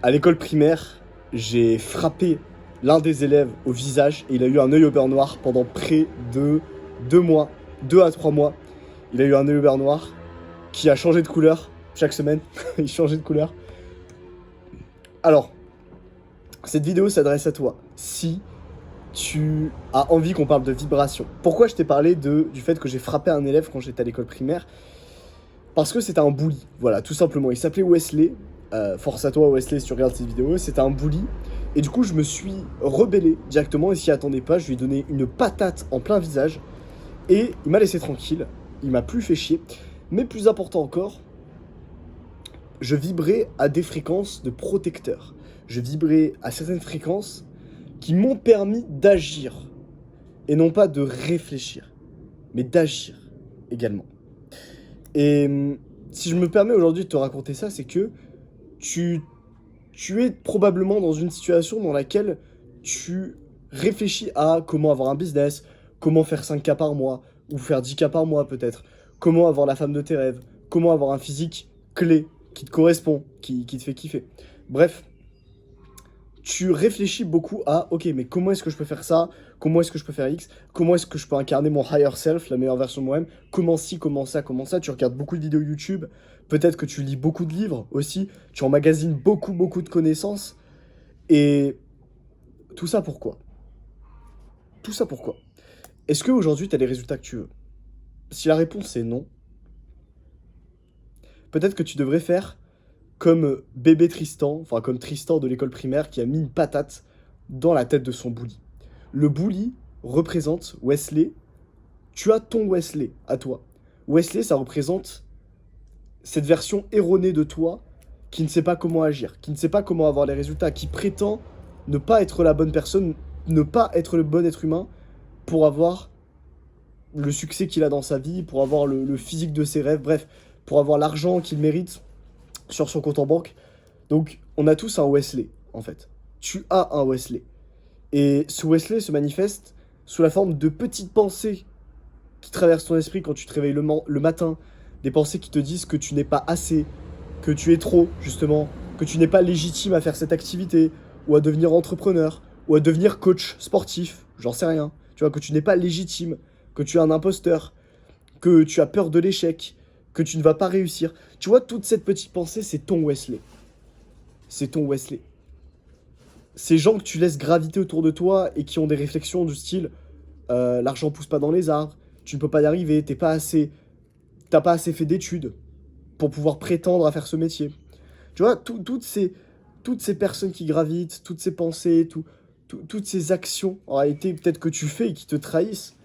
À l'école primaire, j'ai frappé l'un des élèves au visage et il a eu un œil au beurre noir pendant près de 2 mois, 2 à 3 mois. Il a eu un œil au beurre noir qui a changé de couleur chaque semaine. Il changeait de couleur. Alors, cette vidéo s'adresse à toi. Si tu as envie qu'on parle de vibration. Pourquoi je t'ai parlé du fait que j'ai frappé un élève quand j'étais à l'école primaire? Parce que c'était un bully, voilà, tout simplement. Il s'appelait Wesley. Force à toi, Wesley, si tu regardes cette vidéo. C'était un bully. Et du coup, je me suis rebellé directement. Et s'y attendait pas, je lui ai donné une patate en plein visage. Et il m'a laissé tranquille. Il m'a plus fait chier. Mais plus important encore, je vibrais à des fréquences de protecteur. Je vibrais à certaines fréquences qui m'ont permis d'agir. Et non pas de réfléchir, mais d'agir également. Et si je me permets aujourd'hui de te raconter ça, c'est que tu es probablement dans une situation dans laquelle tu réfléchis à comment avoir un business, comment faire 5K par mois, ou faire 10K par mois peut-être, comment avoir la femme de tes rêves, comment avoir un physique clé qui te correspond, qui te fait kiffer. Bref, tu réfléchis beaucoup à, ok, mais comment est-ce que je peux faire ça? Comment est-ce que je peux faire X? Comment est-ce que je peux incarner mon higher self, la meilleure version de moi-même? Comment ci, comment ça, comment ça? Tu regardes beaucoup de vidéos YouTube, peut-être que tu lis beaucoup de livres aussi, tu emmagasines beaucoup, beaucoup de connaissances. Et tout ça pourquoi? Tout ça pourquoi? Est-ce qu'aujourd'hui, tu as les résultats que tu veux? Si la réponse est non, peut-être que tu devrais faire comme bébé Tristan, enfin comme Tristan de l'école primaire qui a mis une patate dans la tête de son bully. Le bully représente Wesley. Tu as ton Wesley à toi. Wesley, ça représente cette version erronée de toi qui ne sait pas comment agir, qui ne sait pas comment avoir les résultats, qui prétend ne pas être la bonne personne, ne pas être le bon être humain pour avoir le succès qu'il a dans sa vie, pour avoir le physique de ses rêves, bref, pour avoir l'argent qu'il mérite sur son compte en banque. Donc, on a tous un Wesley, en fait. Tu as un Wesley. Et ce Wesley se manifeste sous la forme de petites pensées qui traversent ton esprit quand tu te réveilles le matin. Des pensées qui te disent que tu n'es pas assez, que tu es trop, justement, que tu n'es pas légitime à faire cette activité, ou à devenir entrepreneur, ou à devenir coach sportif, j'en sais rien. Tu vois, que tu n'es pas légitime, que tu es un imposteur, que tu as peur de l'échec, que tu ne vas pas réussir. Tu vois, toute cette petite pensée, c'est ton Wesley. C'est ton Wesley. Ces gens que tu laisses graviter autour de toi et qui ont des réflexions du style l'argent pousse pas dans les arbres, tu ne peux pas y arriver, t'as pas assez fait d'études pour pouvoir prétendre à faire ce métier. Tu vois, toutes ces personnes qui gravitent, toutes ces pensées, toutes ces actions, en réalité, peut-être que tu fais et qui te trahissent.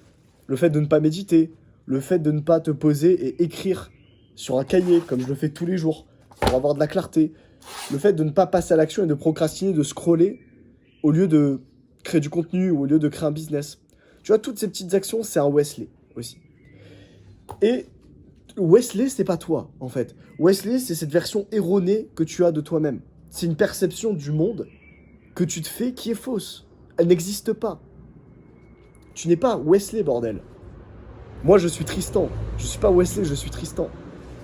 Le fait de ne pas méditer, le fait de ne pas te poser et écrire sur un cahier, comme je le fais tous les jours, pour avoir de la clarté. Le fait de ne pas passer à l'action et de procrastiner, de scroller, au lieu de créer du contenu ou au lieu de créer un business. Tu vois, toutes ces petites actions, c'est un Wesley aussi. Et Wesley, c'est pas toi, en fait. Wesley, c'est cette version erronée que tu as de toi-même. C'est une perception du monde que tu te fais qui est fausse. Elle n'existe pas. Tu n'es pas Wesley, bordel. Moi, je suis Tristan. Je suis pas Wesley, je suis Tristan.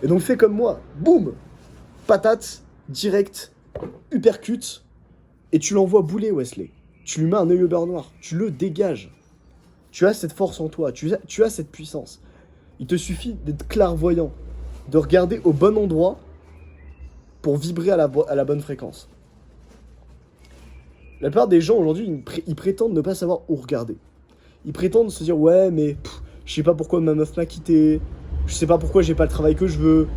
Et donc, fais comme moi. Boum! Patate, direct, uppercut. Et tu l'envoies bouler, Wesley. Tu lui mets un œil au beurre noir. Tu le dégages. Tu as cette force en toi. Tu as cette puissance. Il te suffit d'être clairvoyant. De regarder au bon endroit pour vibrer à la bonne fréquence. La plupart des gens, aujourd'hui, ils prétendent ne pas savoir où regarder. Ils prétendent se dire, ouais, mais je sais pas pourquoi ma meuf m'a quitté. Je sais pas pourquoi j'ai pas le travail que je veux.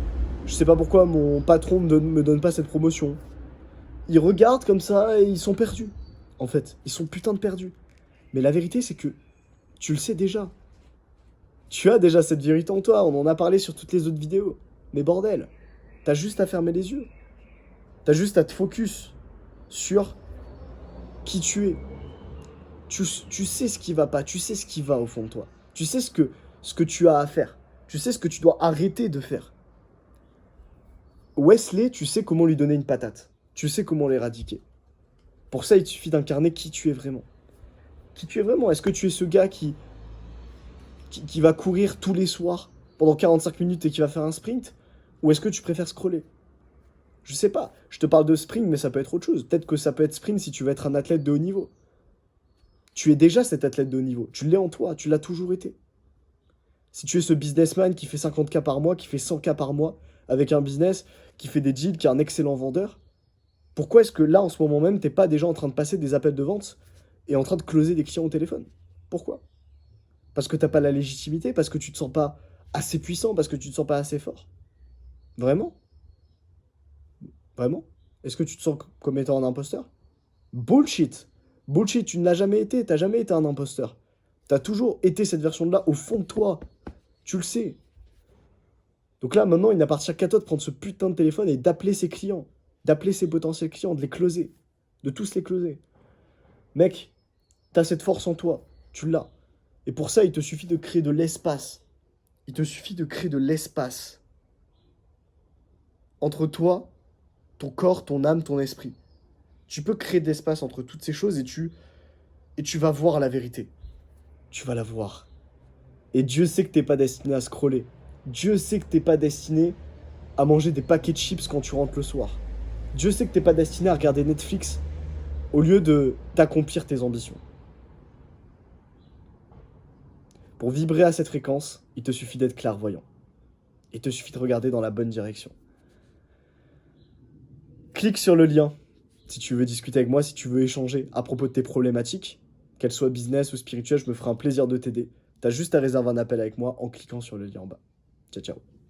Je sais pas pourquoi mon patron me donne pas cette promotion. Ils regardent comme ça et ils sont perdus. En fait, ils sont putain de perdus. Mais la vérité, c'est que tu le sais déjà. Tu as déjà cette vérité en toi. On en a parlé sur toutes les autres vidéos. Mais bordel, t'as juste à fermer les yeux. T'as juste à te focus sur qui tu es. Tu sais ce qui va pas. Tu sais ce qui va au fond de toi. Tu sais ce que tu as à faire. Tu sais ce que tu dois arrêter de faire. Wesley, tu sais comment lui donner une patate. Tu sais comment l'éradiquer. Pour ça, il suffit d'incarner qui tu es vraiment. Qui tu es vraiment. Est-ce que tu es ce gars qui va courir tous les soirs pendant 45 minutes et qui va faire un sprint? Ou est-ce que tu préfères scroller? Je sais pas, je te parle de sprint, mais ça peut être autre chose. Peut-être que ça peut être sprint si tu veux être un athlète de haut niveau. Tu es déjà cet athlète de haut niveau. Tu l'es en toi, tu l'as toujours été. Si tu es ce businessman qui fait 50K par mois, qui fait 100K par mois, avec un business, qui fait des deals, qui est un excellent vendeur, pourquoi est-ce que là, en ce moment même, t'es pas déjà en train de passer des appels de vente et en train de closer des clients au téléphone? Pourquoi? Parce que t'as pas la légitimité, parce que tu te sens pas assez puissant, parce que tu te sens pas assez fort. Vraiment? Vraiment? Est-ce que tu te sens comme étant un imposteur? Bullshit! Bullshit, tu ne l'as jamais été, t'as jamais été un imposteur. T'as toujours été cette version-là au fond de toi. Tu le sais. Donc là, maintenant, il n'appartient qu'à toi de prendre ce putain de téléphone et d'appeler ses clients, d'appeler ses potentiels clients, de les closer, de tous les closer. Mec, t'as cette force en toi, tu l'as. Et pour ça, il te suffit de créer de l'espace. Il te suffit de créer de l'espace entre toi, ton corps, ton âme, ton esprit. Tu peux créer de l'espace entre toutes ces choses et tu vas voir la vérité. Tu vas la voir. Et Dieu sait que t'es pas destiné à scroller. Dieu sait que t'es pas destiné à manger des paquets de chips quand tu rentres le soir. Dieu sait que t'es pas destiné à regarder Netflix au lieu de d'accomplir tes ambitions. Pour vibrer à cette fréquence, il te suffit d'être clairvoyant. Il te suffit de regarder dans la bonne direction. Clique sur le lien si tu veux discuter avec moi, si tu veux échanger à propos de tes problématiques, qu'elles soient business ou spirituelles, je me ferai un plaisir de t'aider. T'as juste à réserver un appel avec moi en cliquant sur le lien en bas. Ciao, ciao.